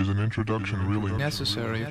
Is an introduction really necessary?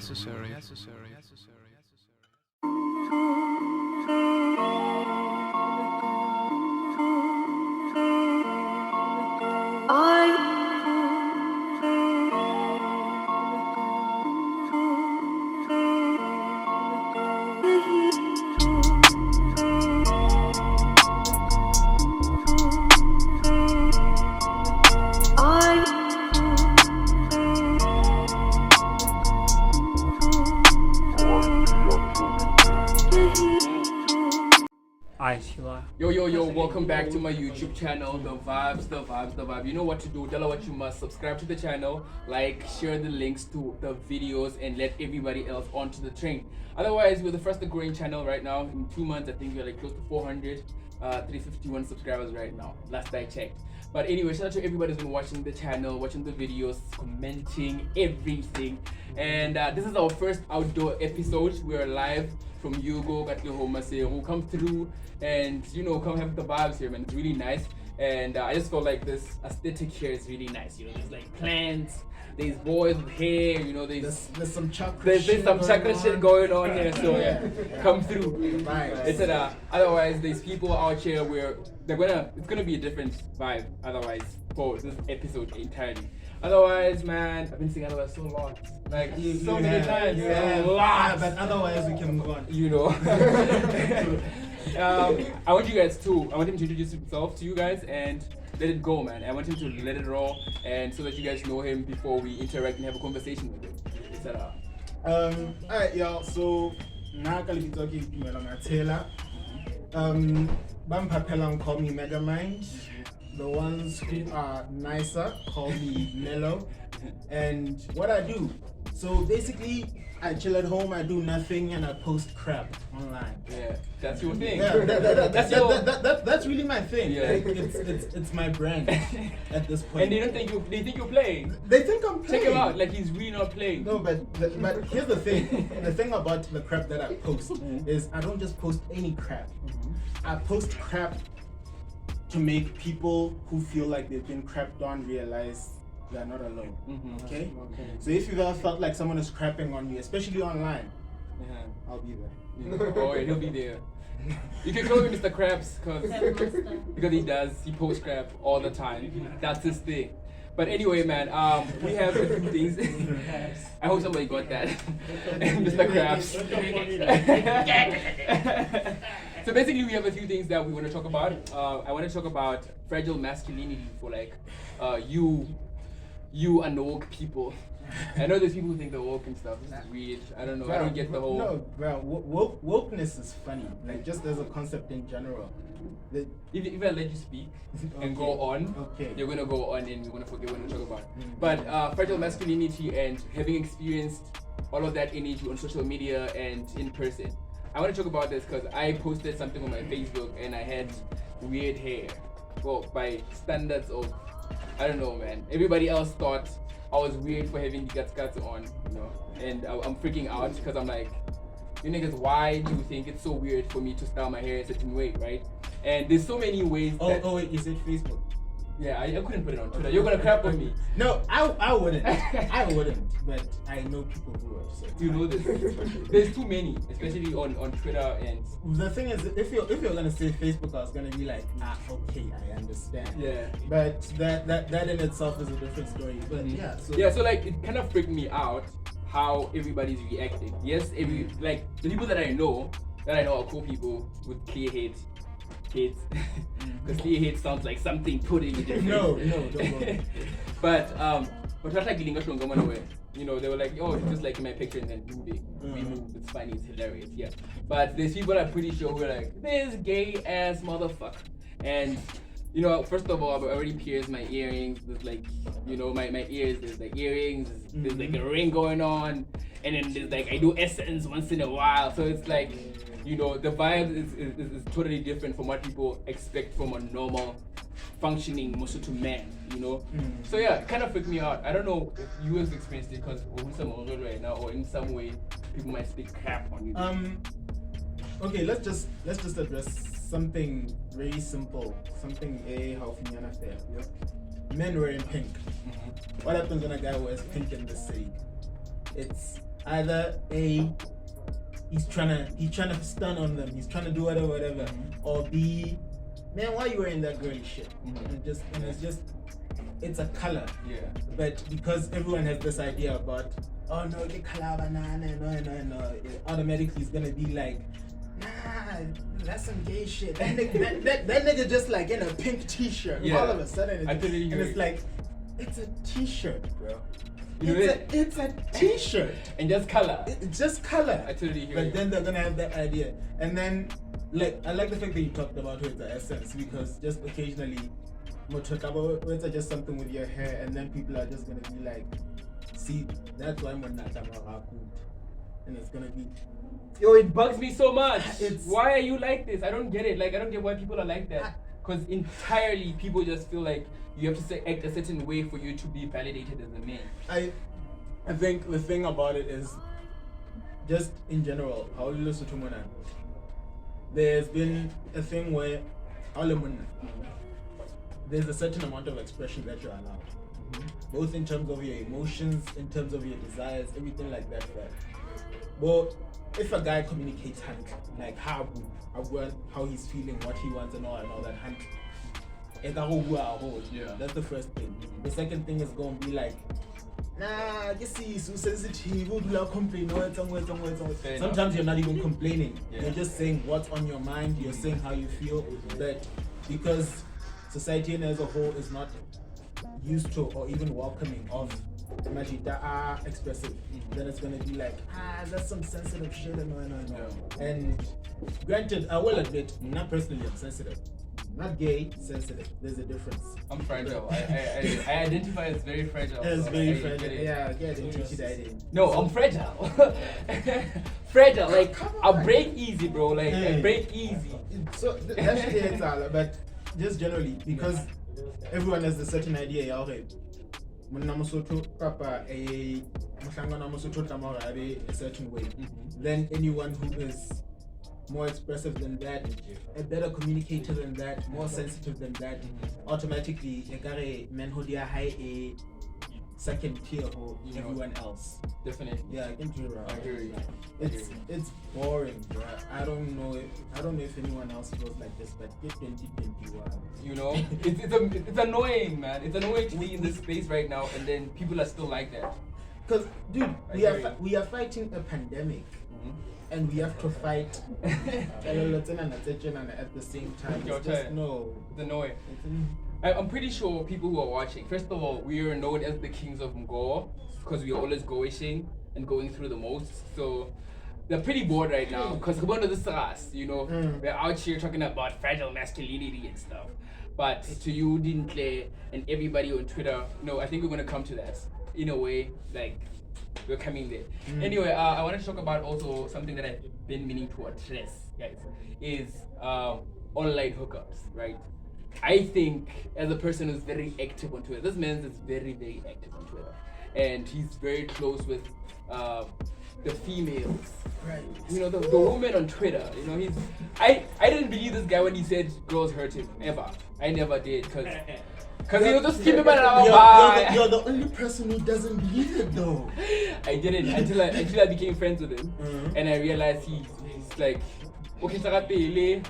Yo, welcome back to my YouTube channel, The Vibe. You know what to do, tell her what you must. Subscribe to the channel, like, share the links to the videos, and let everybody else onto the train. Otherwise, we're the first growing channel right now. In 2 months, I think we're like close to 400, 351 subscribers right now, last I checked. But anyway, shout out to everybody who's been watching the channel, watching the videos, commenting, everything. And this is our first outdoor episode. We're live from Yugo, Tumelo Matshela, who come through and come have the vibes here, man. It's really nice. And I just felt like this aesthetic here is really nice. There's like plants, there's boys with hair, there's some chakra there's some chakra shit going on here. So yeah, come through. Nice. Otherwise, there's people out here where it's gonna be a different vibe. Otherwise, for this episode entirely. Otherwise, man, I've been saying otherwise so long. Like so many times. Yeah. A lot. But otherwise we can move on. I want him to introduce himself to you guys and let it go, man. I want him to let it roll, and so that you guys know him before we interact and have a conversation with him, etc. Alright, y'all. So now I'm gonna be talking to Tumelo Matshela. Bampapelang call me Megamind. The ones who are nicer call me Mellow. And what I do, so basically I chill at home, I do nothing, and I post crap online. Yeah, that's your thing. Yeah, that's really my thing. Yeah. Like, it's my brand at this point. And they think you're playing. They think I'm playing. Check him out, like he's really not playing. No, but here's the thing. The thing about the crap that I post is I don't just post any crap. I post crap to make people who feel like they've been crapped on realize they're not alone. Okay? So if you've ever felt like someone is crapping on you, especially online, I'll be there. Yeah. Oh, yeah, he'll be there. You can call him Mr. Krabs because he posts crap all the time. That's his thing. But anyway, man, we have a few things. I hope somebody got that. Mr. Krabs. So basically, we have a few things that we want to talk about. I want to talk about fragile masculinity for like you unwoke people. I know there's people who think they're woke and stuff. This is weird. I don't know. I don't get the whole. No, wokeness is funny. Like just as a concept in general. If I let you speak and go on, you're gonna go on and we're gonna forget what to talk about. But fragile masculinity and having experienced all of that energy on social media and in person, I want to talk about this because I posted something on my Facebook and I had weird hair. Well, by standards of, I don't know, man. Everybody else thought I was weird for having the guts on, and I'm freaking out because I'm like, you niggas, why do you think it's so weird for me to style my hair a certain way, right? And there's so many ways. Oh wait, you said Facebook? Yeah, I couldn't put it on Twitter. You're gonna crap on me. No, I wouldn't. I wouldn't. But I know people who would. So you know this. There's too many, especially on Twitter and. The thing is, if you're gonna say Facebook, I was gonna be like, okay, I understand. Yeah. But that in itself is a different story. But yeah. So like it kind of freaked me out how everybody's reacting. Yes, the people that I know are cool people with clear heads. Because clear head sounds like something totally different. No, don't go. But they were like, oh, just like in my picture and then moving. We move, it's funny, it's hilarious, yeah. But there's people I'm pretty sure who are like, this gay ass motherfucker. And first of all, I've already pierced my earrings. There's like, my ears, there's like earrings, there's like a ring going on. And then there's like, I do essence once in a while. So it's like, the vibe is totally different from what people expect from a normal functioning Mosotho man, So yeah, it kind of freaked me out. I don't know if you have experienced it because we're some right now, or in some way people might speak crap on you. Okay, let's just address something very simple, something how fair. Men wearing pink. What happens when a guy wears pink in the city? it's either A, he's trying to stun on them, he's trying to do whatever, or B, man, why you wearing that girly shit? It's a color. Yeah. But because everyone has this idea about, oh no, get color banana, no, it automatically is gonna be like, nah, that's some gay shit. That nigga just like in a pink t-shirt. Yeah. All of a sudden, it's like, it's a t-shirt, bro. You know It's a t-shirt. And just color. It's just color. I totally hear But you. then they're gonna have that idea. And then, like, I like the fact that you talked about with the essence, because just occasionally, it's just something with your hair, and then people are just gonna be like, see, that's why I'm not and it's gonna be, Yo, it bugs me so much. It's- Why are you like this? I don't get it. Like, I don't get why people are like that. Because entirely, people just feel like you have to act a certain way for you to be validated as a man. I think the thing about it is, just in general, how you listen to Mona, there's been a thing where there's a certain amount of expression that you're allowed, both in terms of your emotions, in terms of your desires, everything like that. Well, if a guy communicates like how he's feeling, what he wants, and all that, Yeah. that's the first thing. The second thing is going to be like, nah, you see, so sensitive, complain. Fair Sometimes enough. you're not even complaining. Yeah. You're just saying what's on your mind. You're saying how you feel. That because society as a whole is not used to or even welcoming of magic that are expressive, then it's gonna be like, that's some sensitive shit. No. And granted, I will admit, not personally, I'm sensitive. Not gay, sensitive. There's a difference. I'm fragile. I identify as very fragile. It's so very I fragile. get it. Yeah, didn't teach you that. No, I'm fragile. Fragile, like I break easy, bro. Like I break easy. So that's it, but just generally, because everyone has a certain idea, yeah, okay. A certain way. Then anyone who is more expressive than that, a better communicator than that, more sensitive than that, automatically manhood high a second tier or everyone else. Definitely. Yeah, I can do it. I hear you. It's boring, bro. I don't know if anyone else feels like this, but get 2021. You know, it's annoying, man. It's annoying to be in this space right now, and then people are still like that. Because, dude, I we are fighting a pandemic, and we have to fight at the same time. Your It's just, turn. no. It's annoying. It's I'm pretty sure people who are watching, first of all, we are known as the kings of Mgo because we are always going and going through the most. So they're pretty bored right now because we're under the us, we're out here talking about fragile masculinity and stuff. But to you, Dintle, and everybody on Twitter, no, I think we're gonna come to that in a way, like we're coming there. Anyway, I want to talk about also something that I've been meaning to address, guys, is online hookups, right? I think as a person who's very active on Twitter, this man is very, very active on Twitter, and he's very close with the females, right. The women on Twitter. I didn't believe this guy when he said girls hurt him ever. I never did because he was just keeping it You're the only person who doesn't believe it though. I didn't until I became friends with him, and I realized he's like, okay, Sarapele.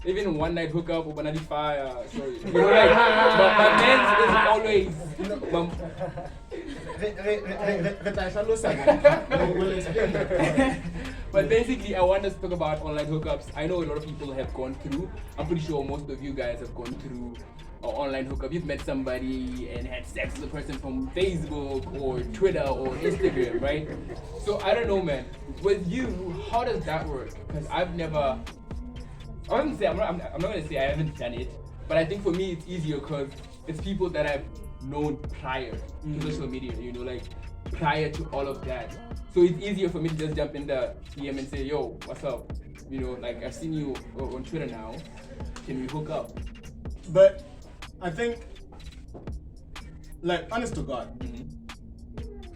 Even one night hookup or banana fire. Sorry. But my man is always. But basically, I want us to talk about online hookups. I know a lot of people have gone through. I'm pretty sure most of you guys have gone through an online hookup. You've met somebody and had sex with a person from Facebook or Twitter or Instagram, right? So I don't know, man. With you, how does that work? Because I'm not gonna say I haven't done it, but I think for me it's easier because it's people that I've known prior to social media, like prior to all of that. So it's easier for me to just jump in the DM and say, yo, what's up? Like I've seen you on Twitter now. Can we hook up? But I think, like, honest to God,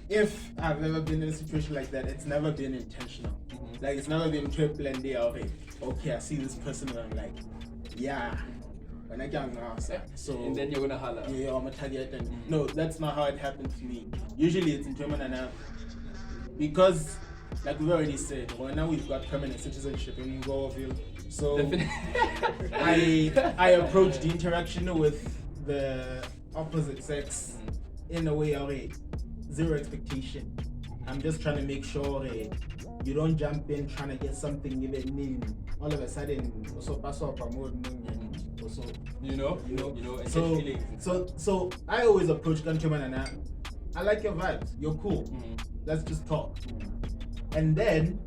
if I've ever been in a situation like that, it's never been intentional. Like, it's never been triple and day, okay, I see this person and I'm like, yeah, when I get so and then you're gonna holler. Yeah, I'm a target. And no, that's not how it happened to me. Usually it's in German and because, like we've already said, well, now we've got permanent citizenship in Ngowaville. So I approach the interaction with the opposite sex in a way of zero expectation. I'm just trying to make sure you don't jump in trying to get something even in all of a sudden also pass up a mode and also so I always approach Kantuman and I like your vibes, you're cool. Let's just talk. And then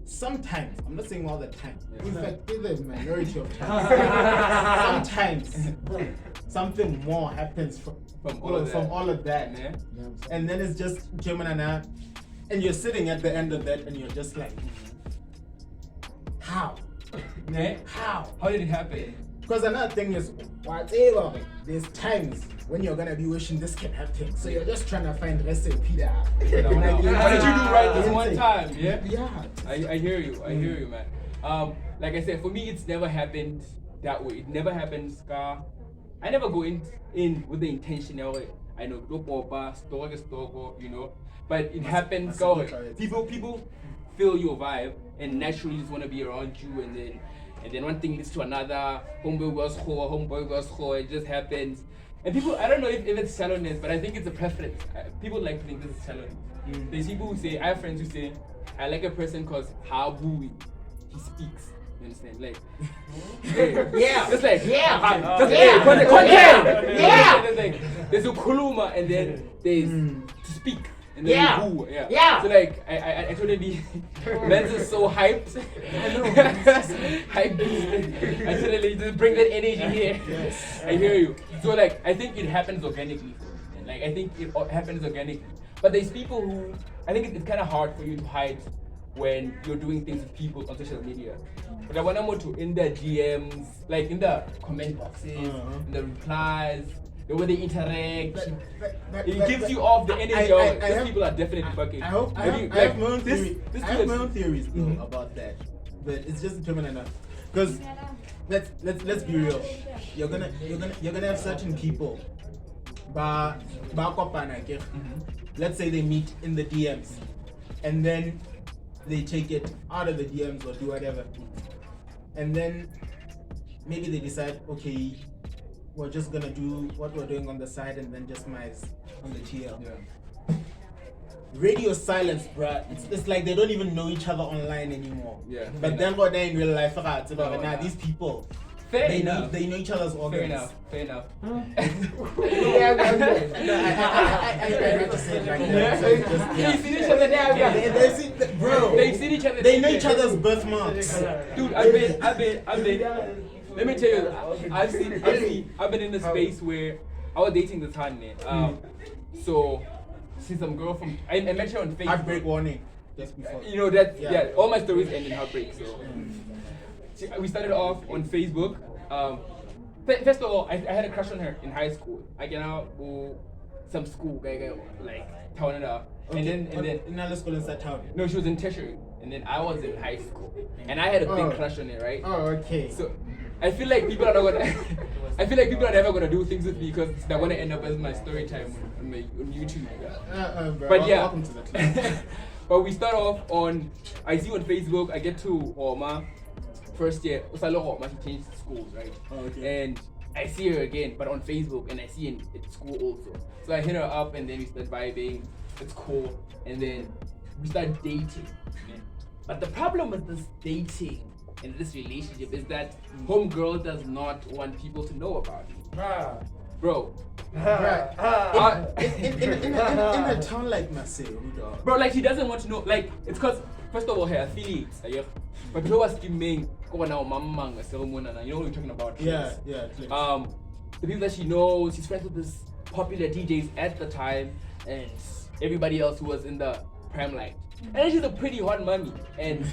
sometimes, I'm not saying all the time, in fact, in the minority of times, sometimes something more happens from all of that. Yeah. And then it's just Kemanana, and you're sitting at the end of that and you're just like, how? How? How did it happen? Because another thing is, whatever, there's times when you're gonna be wishing this can happen. So you're just trying to find recipe there. What did you do right this one time? Yeah? Yeah. I hear you. I hear you, man. Like I said, for me, it's never happened that way. It never happened, Scar. I never go in with the intention, I know, you know. But it happens, people feel your vibe and naturally just want to be around you, and then one thing leads to another. Homeboy goes ho, it just happens. And people, I don't know if it's shallowness, but I think it's a preference. People like to think this is shallowness. There's people who say, I have friends who say, I like a person because how booey he speaks. You understand? Like, Yeah. Just like, Yeah. content. Yeah. There's like, there's a kuluma and then there's to speak. And then Yeah. boo. Yeah. So like, I totally, men's is so hyped. I know. Hype beast. I totally just bring that energy here. Yes. I hear you. So like, I think it happens organically. And like, I think it happens organically. But there's people who, I think it's kind of hard for you to hide when you're doing things with people on social media. But I want to in the DMs, like in the comment boxes, in the replies, the way they interact. It gives you off the energy of these people are definitely fucking. I have my own theory. I have my own theories though about that, but it's just determined enough. Because let's be real. You're gonna have certain people. Let's say they meet in the DMs, and then they take it out of the DMs or do whatever, and then maybe they decide, okay, we're just gonna do what we're doing on the side and then just mice on the TL. Yeah. Radio silence, bruh. It's like they don't even know each other online anymore. Yeah. But then what they in real life, these people, they know each other's organs. Fair enough. No, I have to say it like that. So it's just, They've seen each other now. Bro, They've seen each other. They know each other's birthmarks. Dude, I've been. Let me tell you, I've been in a space where I was dating this hand, man. So, see some girl from, I met her on Facebook. Heartbreak warning. Just before. You know that, yeah. All my stories end in heartbreak. So, we started off on Facebook. First of all, I had a crush on her in high school. I can now go some school, like town it up. Okay. And then in another school inside town. no, she was in tertiary, and then I was in high school, and I had a big crush on her, right? Oh, okay. So I feel like people are not gonna. I feel like people are never gonna do things with me because they're gonna end up as my story time on YouTube. Bro, But yeah. welcome to the club. But we start off on. I see on Facebook. I get to Oma, first year. Usalo Oma, she changed schools, right? Oh, okay. And I see her again, but on Facebook, and I see her at school also. So I hit her up, and then we start vibing. It's cool, and then we start dating. But the problem with this dating and this relationship is that homegirl does not want people to know about it. Bro. Right. In a town like Marseille, Bro, like she doesn't want to know. Like it's cause first of all her affiliates, but people are scheming. You know what we're talking about? yeah. The people that she knows, she's friends with this popular DJs at the time, and everybody else who was in the prime light. And then she's a pretty hot mommy, and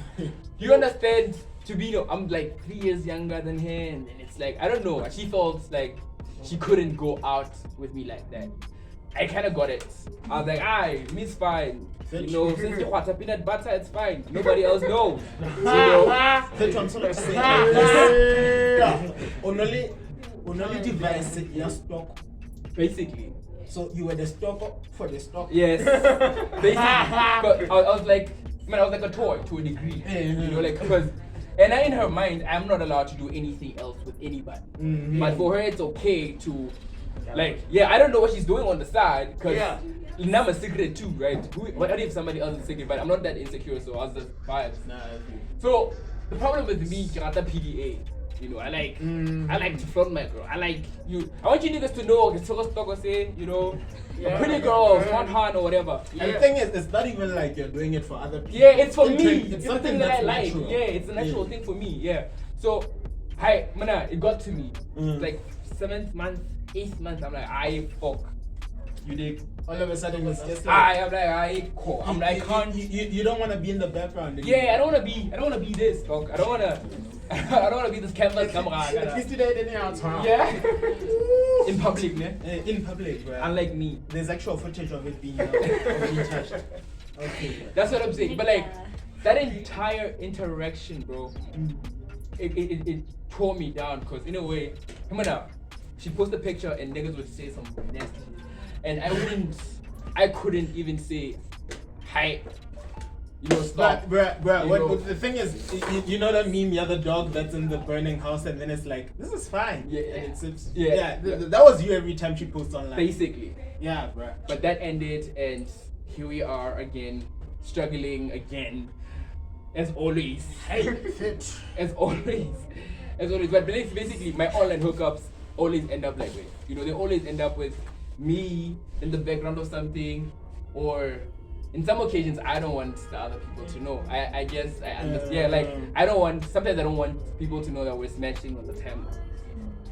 you understand. To be, I'm like 3 years younger than her, and it's like I don't know. She felt like she couldn't go out with me like that. I kind of got it. I was like, aye, me's fine. You know, since you want peanut butter, it's fine. Nobody else knows. You know. That's what I'm sort of saying. Only device your stock. Basically. So you were the stalker for the stalker. Yes. Basically, but I was like, man, I was like a toy to a degree. You know, like because. And in her mind, I'm not allowed to do anything else with anybody. But for her, it's okay to, like, I don't know what she's doing on the side, because now I'm a secret too, right? What if somebody else is secret? But I'm not that insecure, so I was just vibes. Nah, So the problem with me, Kirata PDA, you know, I like to front my girl. I want you niggas to know, say, you know, pretty girl, front hand or whatever. And the thing is, it's not even like you're doing it for other people. Yeah, it's for me. It's It's something something that I that's like. natural. Yeah, it's a natural thing for me. Yeah. So, it got to me. Like 7th month, 8th month, I'm like, fuck. You dig? All of a sudden, it's just like I can't. You don't want to be in the background. Yeah, I don't wanna be this, dog. I don't wanna be this canvas camera. At least today, then you're out. Yeah. In public, ne? In public, bro. Unlike me. There's actual footage of it being touched. Okay. That's what I'm saying. But like that entire interaction, bro, it tore me down because in a way, come on now, she posted a picture and niggas would say some nasty shit. And I couldn't even say hi. You know, stop. But the thing is, you know that meme, the dog that's in the burning house, and then it's like, this is fine. Yeah. And it sips. Yeah. That was you every time she posts online. Basically. Yeah, bro. But that ended, and here we are again, struggling again, as always. As always. But basically, my online hookups always end up like this. You know, they always end up with me in the background of something, or in some occasions I don't want the other people to know. I guess I understand. Yeah, like sometimes I don't want people to know that we're smashing on the camera.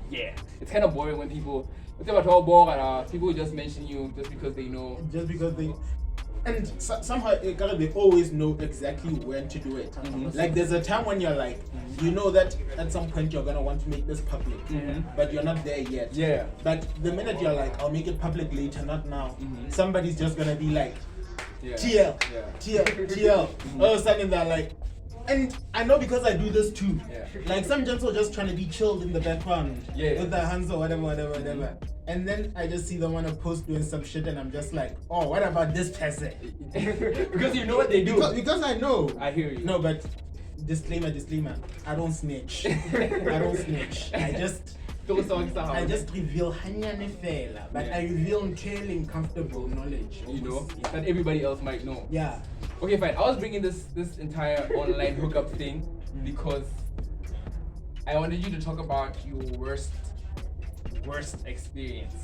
Yeah, it's kind of boring when people just mention you just because they know. Just because they. And somehow they always know exactly when to do it. Like there's a time when you're like, you know that at some point you're gonna want to make this public, but you're not there yet. Yeah. But the minute you're like, I'll make it public later, not now. Somebody's just gonna be like, TL. All of a sudden they're like, and I know because I do this too. Like some gents are just trying to be chilled in the background with their hands or whatever. And then I just see them want to post doing some shit, and I'm just like, oh, what about this person? Because you know what they do. Because I know. I hear you. No, but disclaimer. I don't snitch. I just reveal hanyane fela, but I reveal telling comfortable knowledge. You know, that everybody else might know. Yeah. Okay, fine. I was bringing this entire online hookup thing because I wanted you to talk about your worst experience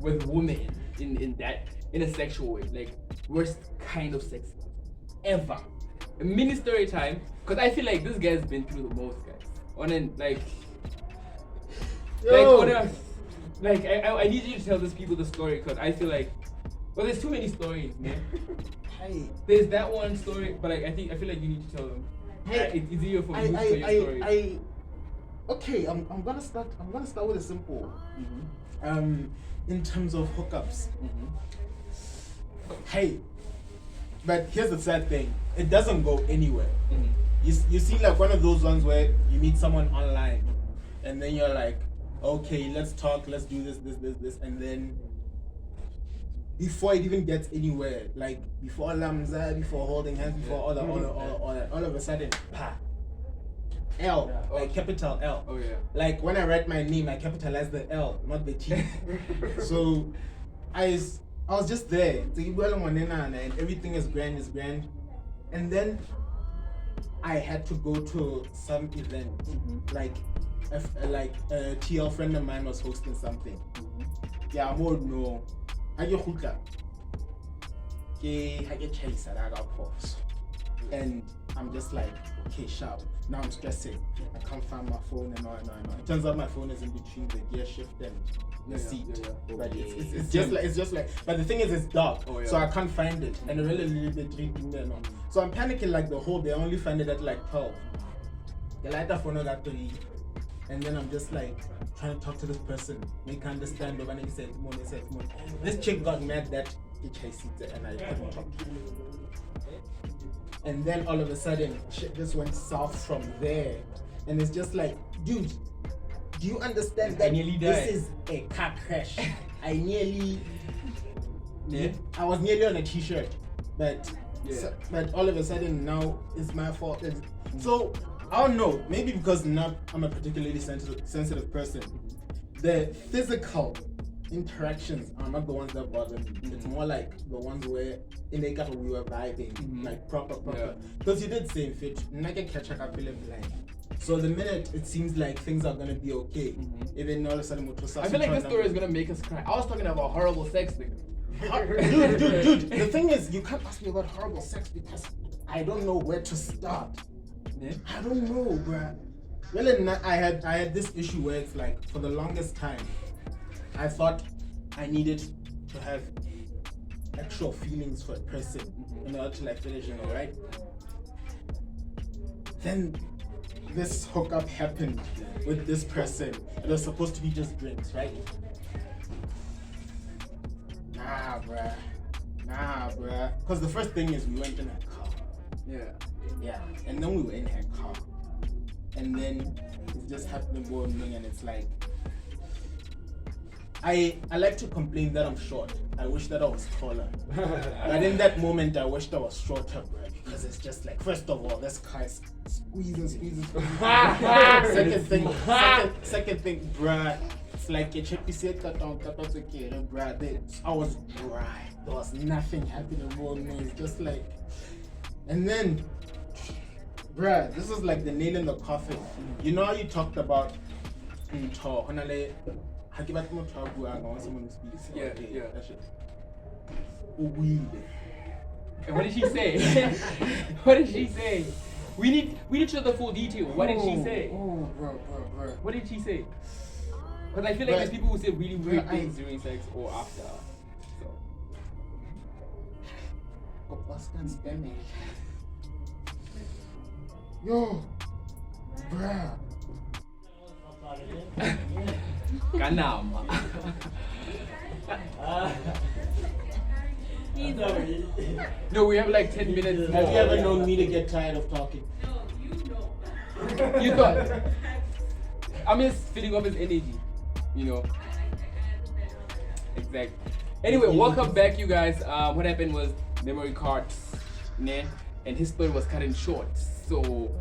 with women in a sexual way, like worst kind of sex ever. A mini story time, because I feel like this guy's been through the most, guys. I need you to tell these people the story, because I feel like, well, there's too many stories, man. Hey. There's that one story, but I feel like you need to tell them. Hey, it's easier for me to tell your story. Okay, I'm gonna start with a simple. In terms of hookups. Hey, but here's the sad thing. It doesn't go anywhere. You see like one of those ones where you meet someone online and then you're like, okay, let's talk, let's do this, and then before it even gets anywhere, like before lamza, before holding hands, before all of a sudden, pa. L, like capital L. Oh yeah. Like when I write my name, I capitalize the L, not the T. So I was just there. And everything is grand. And then I had to go to some event. Like a TL friend of mine was hosting something. Yeah, more no. I get hooked up. I get chased at I got pause. And I'm just like, okay, sharp. Now I'm stressing. I can't find my phone and all. It turns out my phone is in between the gear shift and the seat. But it's just like. But the thing is, it's dark, so I can't find it. And really, bit drinking there now. So I'm panicking like the whole day. I only find it at like 12. The lighter phone got 3. And then I'm just like trying to talk to this person, make her understand. But he said, this chick got mad that I sit and I couldn't talk to her. And then all of a sudden, shit just went south from there. And it's just like, dude, do you understand that this is a car crash? I was nearly on a t-shirt, but but all of a sudden now it's my fault. So I don't know, maybe because now I'm a particularly sensitive person, the physical interactions are not the ones that bother me. It's more like the ones where in the we were vibing, like proper. Because you did say fit, catch up feeling blind. So the minute it seems like things are gonna be okay, even all of a sudden I feel like this story is gonna make us cry. I was talking about horrible sex, nigga. Dude, the thing is, you can't ask me about horrible sex because I don't know where to start. Yeah? I don't know, bruh. Well, I had this issue where it's like, for the longest time, I thought I needed to have actual feelings for a person in order to like finish, right? Then this hookup happened with this person. It was supposed to be just drinks, right? Nah, bruh. Because the first thing is we went in her car. Yeah. And then we were in her car. And then it just happened to go on me, and it's like, I like to complain that I'm short. I wish that I was taller. But in that moment, I wished I was shorter, bruh. Because it's just like, first of all, this car is squeezing. Second thing, bruh. It's like a chippy set bruh. I was dry. There was nothing happening around me. It's just like, and then, bruh, this is like the nail in the coffin. You know how you talked about Yeah. That shit. Weed. And what did she say? What did she say? We need to know the full detail. What did she say? Oh, bro. What did she say? Because I feel like there's people who say really weird things during sex or after. So. Yo, bruh. Ganama. No, we have like 10 minutes more. Have you ever known me to get tired of talking? No, you know. You thought? I'm just feeding off his energy, you know. Exactly. Anyway, welcome back, you guys. What happened was memory cards, and his story was cut in short. So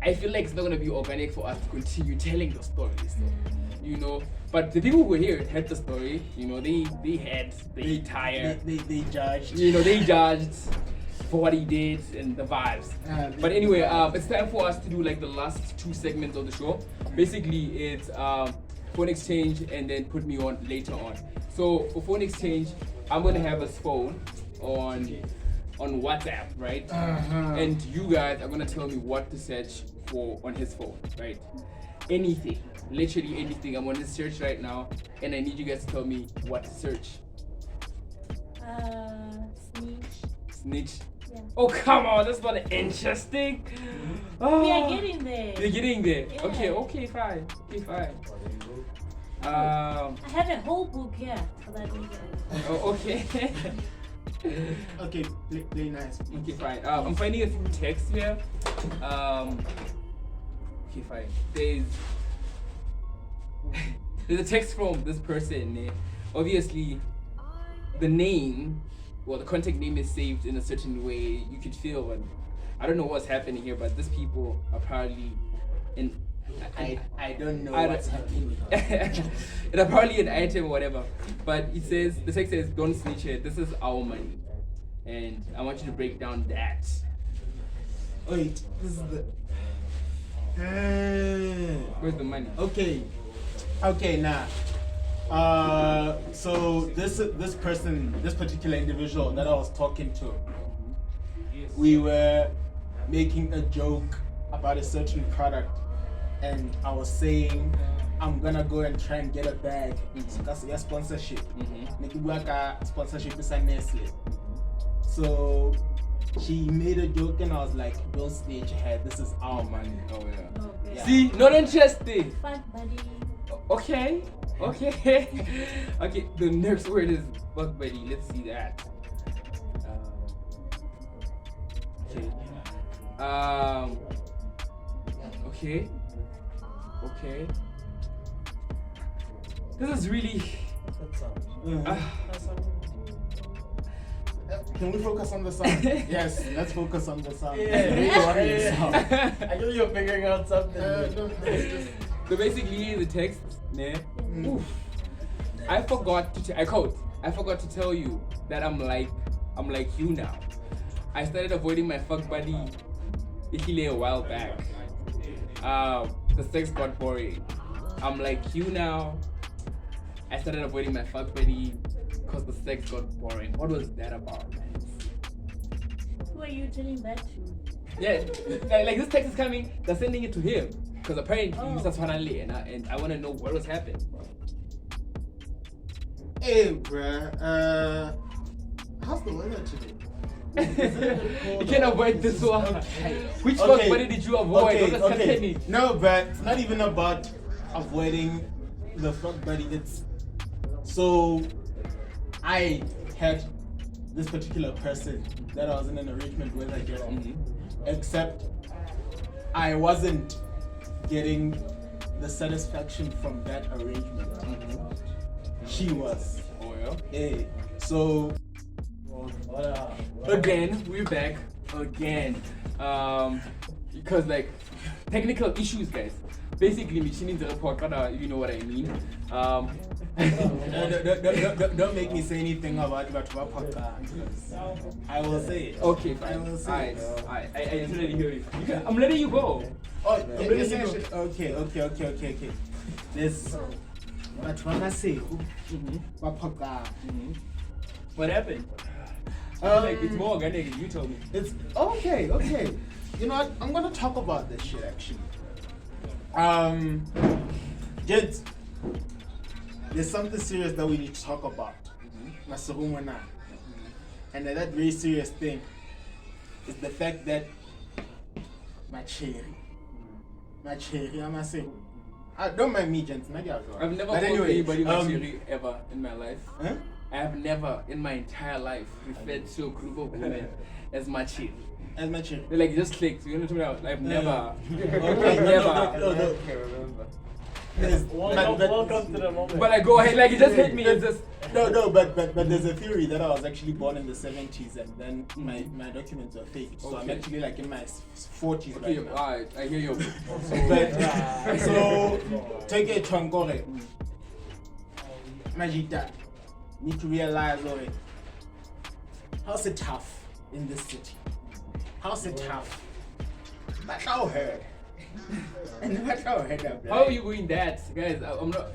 I feel like it's not gonna be organic for us to continue telling the story. So, you know. But the people who were here had the story. You know, they judged. You know, they judged for what he did and the vibes. But anyway, it's time for us to do like the last 2 segments of the show. Basically, it's phone exchange and then put me on later on. So for phone exchange, I'm gonna have his phone on WhatsApp, right? And you guys are gonna tell me what to search for on his phone, right? Anything, literally anything. I'm on this search right now, and I need you guys to tell me what to search. Snitch. Yeah. Oh come on, that's not interesting. Oh, We are getting there. You're getting there. Yeah. Okay, fine. I have a whole book here for that reason. Oh, okay. Okay, play nice. Okay, fine. I'm finding a few texts here. Okay, fine. There's a text from this person. Obviously, the name, well, the contact name is saved in a certain way. You could feel, and I don't know what's happening here, but these people are probably in. I don't know what's happening. It's probably an item or whatever. But it says, the text says, "Don't snitch it. This is our money," and I want you to break down that. Wait, this is the. Where's the money? Okay, now. So this person, this particular individual that I was talking to, we were making a joke about a certain product, and I was saying I'm gonna go and try and get a bag. So that's your sponsorship. Sponsorship is a Nestle. So she made a joke and I was like, don't snitch ahead, this is our money. Oh yeah. Okay. Yeah. See, not interesting. Fuck, buddy. Okay. Okay. The next word is bug buddy. Let's see that. Okay. Okay. This is really. Can we focus on the sound? Yes, let's focus on the sound. I know you're figuring out something. So basically, the text, ne? Oof. I forgot to tell you that I'm like you now. I started avoiding my fuck buddy a while back. The sex got boring. I'm like you now. I started avoiding my fuck buddy because the sex got boring. What was that about, man? Who are you telling that to? Yeah, like this text is coming. They're sending it to him because apparently he's a finally, and I want to know what was happening. Hey, bruh. How's the weather today? You can't avoid this one. Okay. Which fuck buddy did you avoid? Okay. No, but it's not even about avoiding the fuck buddy. It's so I had this particular person that I was in an arrangement with, I guess. Except I wasn't getting the satisfaction from that arrangement. She was. Oh yeah. Hey, so again, we're back again. Because like technical issues, guys. Basically, machine in the report, if you know what I mean. don't make me say anything about podcast. I will say it. Okay, fine. I will say it. I totally hear you. I'm letting you go. Oh, I'm letting you go. Okay. This. But when I say, What happened? Like it's more organic. You tell me. It's okay. You know what? I'm gonna talk about this shit actually. Gents, there's something serious that we need to talk about. And that very serious thing is the fact that my cherry, I'm saying. Don't mind me, gents. I've never called anybody Machiri ever in my life. Huh? I have never in my entire life referred to a group of women as Machiri. As my cherry. They like just clicked. You know what I mean? I've never. Okay, Never. no. remember. Welcome to the moment. But like go ahead, like it just hit me. It's just No, but there's a theory that I was actually born in the 70s and then my documents are fake. So I'm actually like in my 40s right now. Alright, I hear you. But so take a Tongore. Majita. Need to realize already. How's it tough in this city? How's it tough? That's how heard. And that's how heard up. How are you going that? Guys, I'm not.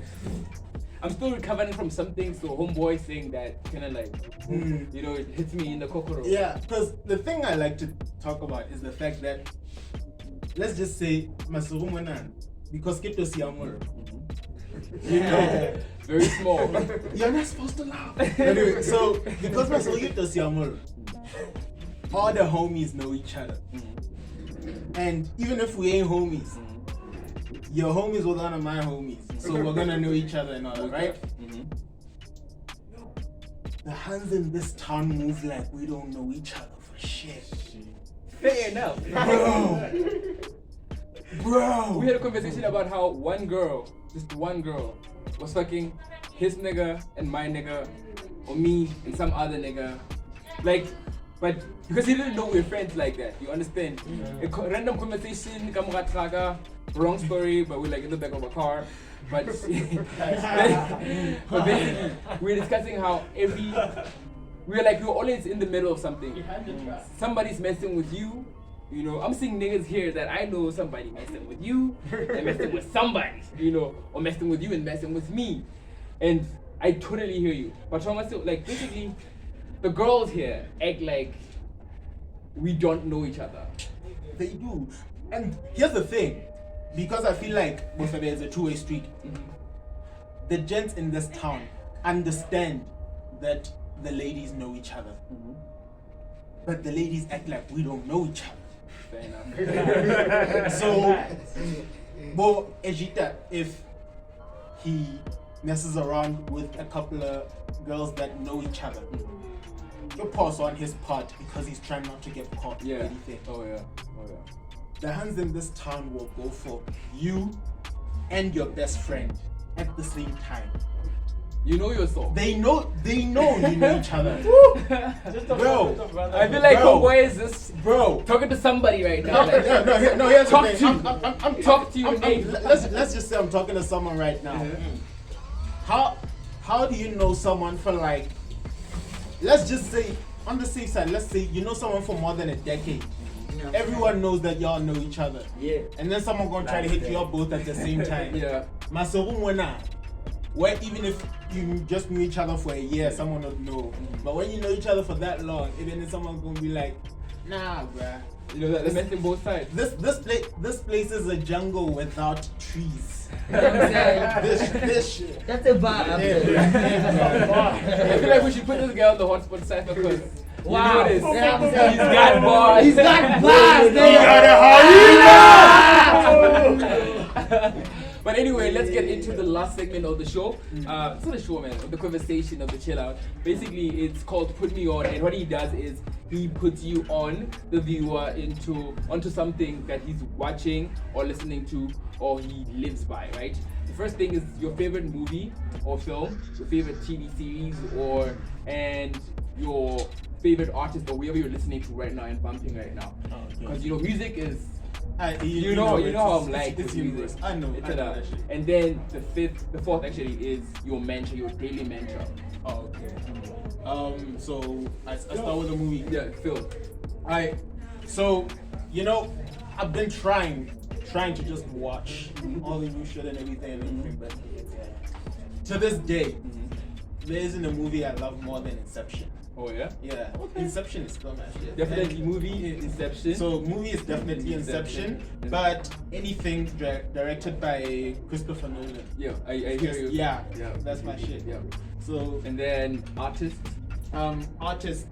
I'm still recovering from something, so homeboy saying that kind of like, you know, it hits me in the kokoro. Yeah, because the thing I like to talk about is the fact that, let's just say, Masurumunan, because Kito Siamur. You know, very small. you're not supposed to laugh. Anyway, so because Masurumunan Siamur, all the homies know each other. And even if we ain't homies, your homies will one of my homies. So we're gonna know each other and all that, right? The hands in this town move like we don't know each other for shit. Fair enough. Bro! We had a conversation about how one girl, just one girl, was fucking his nigga and my nigga, or me and some other nigga. Like, but because he didn't know we're friends like that, you understand? A random conversation, wrong story, but we're like in the back of a car. But basically, we're discussing how we're always in the middle of something. Somebody's messing with you. You know, I'm seeing niggas here that I know somebody messing with you and messing with somebody, you know, or messing with you and messing with me. And I totally hear you. But like basically, the girls here act like we don't know each other. They do. And here's the thing, because I feel like both of it is a two-way street. The gents in this town understand that the ladies know each other. But the ladies act like we don't know each other. Fair enough. So, Bo Ejita, if he messes around with a couple of girls that know each other, he'll pause on his part because he's trying not to get caught or anything. Oh yeah. The hands in this town will go for you and your best friend at the same time. You know yourself. They know you know each other. Just a Bro, brother. I feel like, Bro. why is this Bro. talking to somebody right now? Like, No, here's Talk the to thing. you. I'm Talk to your I'm- neighbor. Let's just say I'm talking to someone right now. How do you know someone for like, let's just say on the safe side, let's say you know someone for more than a decade. Everyone knows that y'all know each other. Yeah. And then someone gonna try to hit you up both at the same time. Yeah. Where even if you just knew each other for a year, someone would know. But when you know each other for that long, even if someone's gonna be like, nah, bruh. You know that they mention both sides. This place is a jungle without trees. You know what I'm saying? This shit. That's a vibe. I feel like we should put this guy on the hotspot side because Wow. you know what it is. Yeah, I'm saying. He's got bars. He's got bars, nigga. But anyway, let's get into the last segment of the show. It's not a show, man. Of the conversation of the chill out. Basically, it's called Put Me On, and what he does is he puts you on, the viewer, onto something that he's watching or listening to or he lives by, right? The first thing is your favorite movie or film, your favorite TV series, and your favorite artist or whoever you're listening to right now and bumping right now. Because you know, music is. You know how I'm like it's with universe. music. I know that shit. And then the fourth actually is your mantra, your daily mantra. Oh, okay. So I start with the movie. Yeah, Phil. So you know, I've been trying to just watch all the new shit and everything, but to this day, there isn't a movie I love more than Inception. Oh yeah? Yeah, Inception is still my shit. Definitely movie Inception. So movie is definitely Inception, but anything directed by Christopher Nolan. Yeah, I hear you. Yeah, Yeah, that's my shit. Yeah. So And then artist. artist.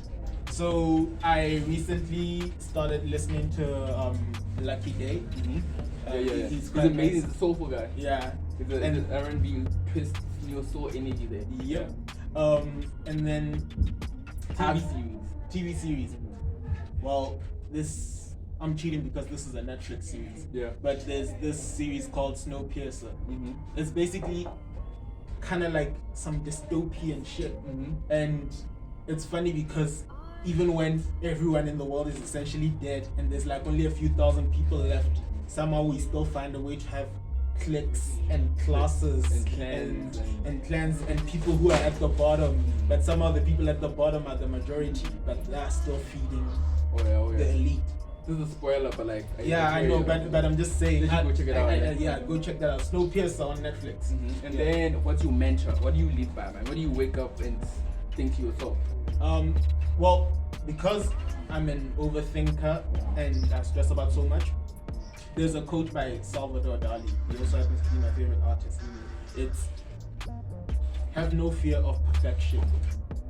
So I recently started listening to Lucky Day. Yeah. He's He's quite amazing. nice. He's a soulful guy. Yeah. He's And- an R&B twist, your soul energy there. Yep. And then TV series. Well, I'm cheating because this is a Netflix series. Yeah. But there's this series called Snowpiercer. Mm-hmm. It's basically kind of like some dystopian shit. And it's funny because even when everyone in the world is essentially dead and there's like only a few thousand people left, somehow we still find a way to have cliques and classes And clans and clans and people who are at the bottom, but somehow the people at the bottom are the majority, but they're still feeding Oh the yeah. elite. This is a spoiler, but like. I know, but I'm just saying. They should go check it out. Yeah, go check that out. Snowpiercer on Netflix. And then, what's your mantra? What do you live by, man? What do you wake up and think to yourself? Well, because I'm an overthinker and I stress about so much, there's a quote by Salvador Dali. He also happens to be my favorite artist. It's have no fear of perfection.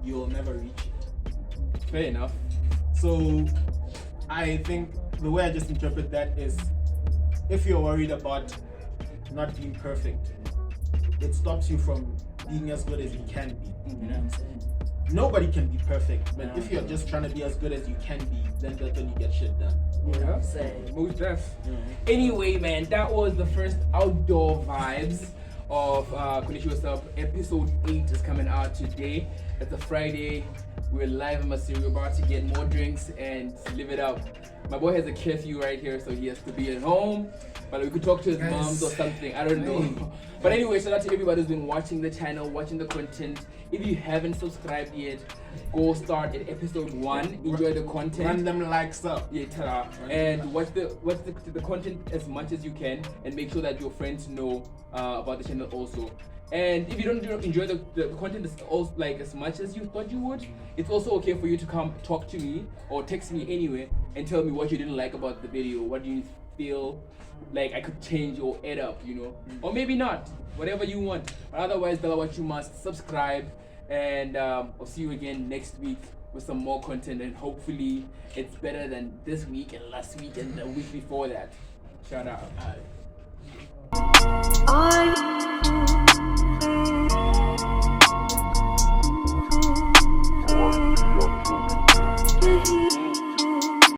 You will never reach it. Fair enough. So I think the way I just interpret that is if you're worried about not being perfect, it stops you from being as good as you can be. You know what I'm saying? Nobody can be perfect, but if you're just trying to be as good as you can be, then that's when you get shit done. Yeah. Say. Most def. Anyway, man, that was the first outdoor vibes of Konichiwassup. Episode 8 is coming out today. It's a Friday. We're live in Masiri. We're about to get more drinks and live it up. My boy has a curfew right here, so he has to be at home. But we could talk to his moms or something. I don't know. But anyway, shout out to everybody who's been watching the channel, watching the content. If you haven't subscribed yet, go start at episode 1. Enjoy the content. Run them likes up. Yeah, ta-da. And watch the content as much as you can, and make sure that your friends know about the channel also. And if you don't enjoy the content also, like as much as you thought you would, it's also okay for you to come talk to me or text me anyway and tell me what you didn't like about the video. What do you feel like I could change or add up, you know? Or maybe not. Whatever you want. But otherwise, Bella, what you must subscribe, and I'll see you again next week with some more content, and hopefully it's better than this week and last week and the week before that. Shout out. I